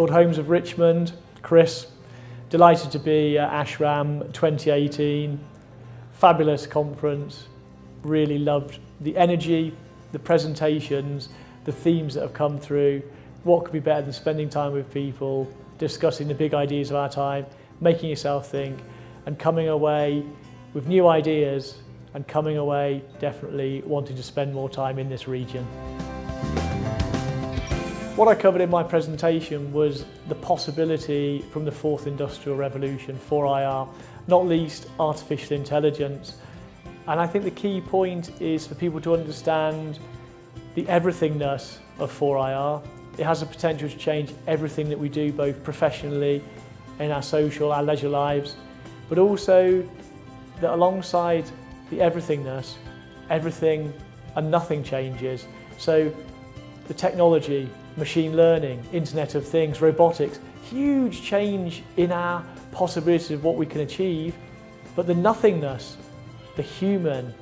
Holmes of Richmond, Chris. Delighted to be at ASHRM 2018. Fabulous conference. Really loved the energy, the presentations, the themes that have come through. What could be better than spending time with people, discussing the big ideas of our time, making yourself think, and coming away with new ideas, and coming away definitely wanting to spend more time in this region. What I covered in my presentation was the possibility from the fourth industrial revolution, 4IR, not least artificial intelligence. And I think the key point is for people to understand the everythingness of 4IR. It has the potential to change everything that we do, both professionally, in our social, our leisure lives, but also that alongside the everythingness, everything and nothing changes. So the technology, machine learning, Internet of Things, robotics, huge change in our possibilities of what we can achieve, but the nothingness, the human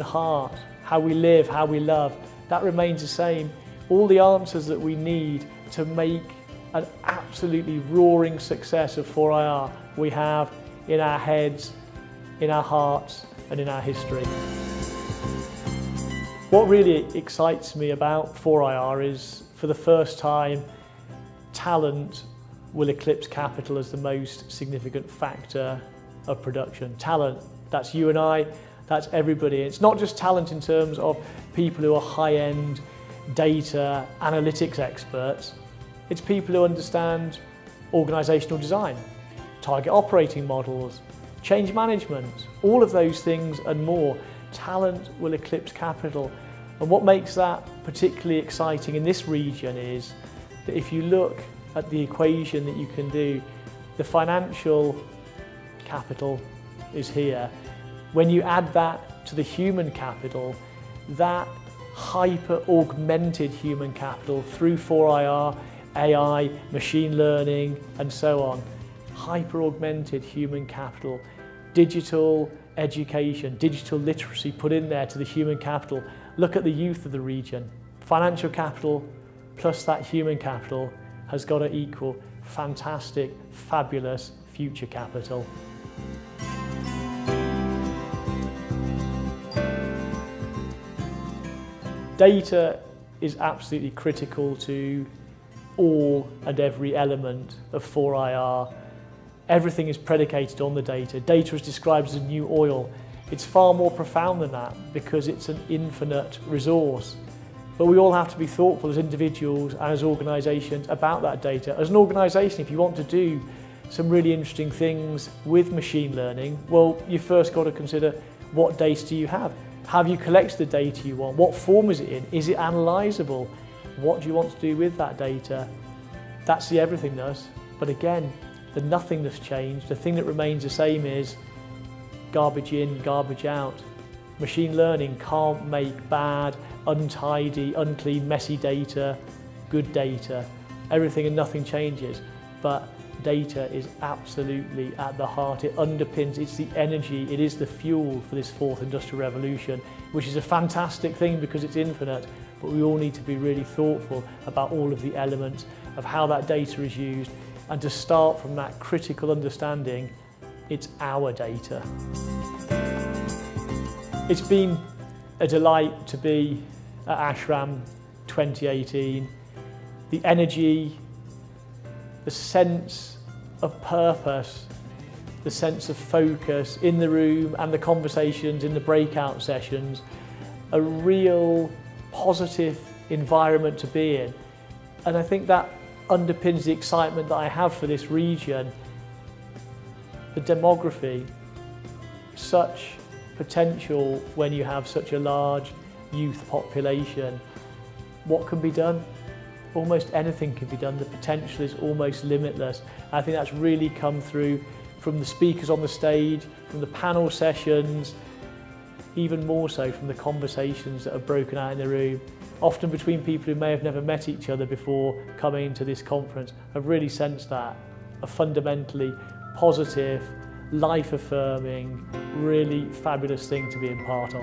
heart, how we live, how we love, that remains the same. All the answers that we need to make an absolutely roaring success of 4IR we have in our heads, in our hearts, and in our history. What really excites me about 4IR is, for the first time, talent will eclipse capital as the most significant factor of production. Talent, that's you and I, that's everybody. It's not just talent in terms of people who are high-end data analytics experts. It's people who understand organisational design, target operating models, change management, all of those things and more. Talent will eclipse capital. And what makes that particularly exciting in this region is that if you look at the equation that you can do, the financial capital is here. When you add that to the human capital, that hyper-augmented human capital through 4IR, AI, machine learning, and so on, hyper-augmented human capital, digital education, digital literacy put in there to the human capital. Look at the youth of the region. Financial capital plus that human capital has got to equal fantastic, fabulous future capital. Data is absolutely critical to all and every element of 4IR. Everything is predicated on the data. Data is described as a new oil. It's far more profound than that because it's an infinite resource. But we all have to be thoughtful as individuals and as organisations about that data. As an organisation, if you want to do some really interesting things with machine learning, well, you first got to consider what data do you have? Have you collected the data you want? What form is it in? Is it analysable? What do you want to do with that data? That's the everythingness. But again, the nothingness changed. The thing that remains the same is garbage in, garbage out. Machine learning can't make bad, untidy, unclean, messy data good data. Everything and nothing changes, but data is absolutely at the heart. It underpins, it's the energy, it is the fuel for this fourth industrial revolution, which is a fantastic thing because it's infinite, but we all need to be really thoughtful about all of the elements of how that data is used, and to start from that critical understanding, it's our data. It's been a delight to be at ASHRM 2018. The energy, the sense of purpose, the sense of focus in the room and the conversations in the breakout sessions, a real positive environment to be in. And I think that underpins the excitement that I have for this region. The demography, such potential when you have such a large youth population. What can be done? Almost anything can be done. The potential is almost limitless. I think that's really come through from the speakers on the stage, from the panel sessions, even more so from the conversations that have broken out in the room, often between people who may have never met each other before coming into this conference. I've really sensed that, a fundamentally positive, life-affirming, really fabulous thing to be a part of.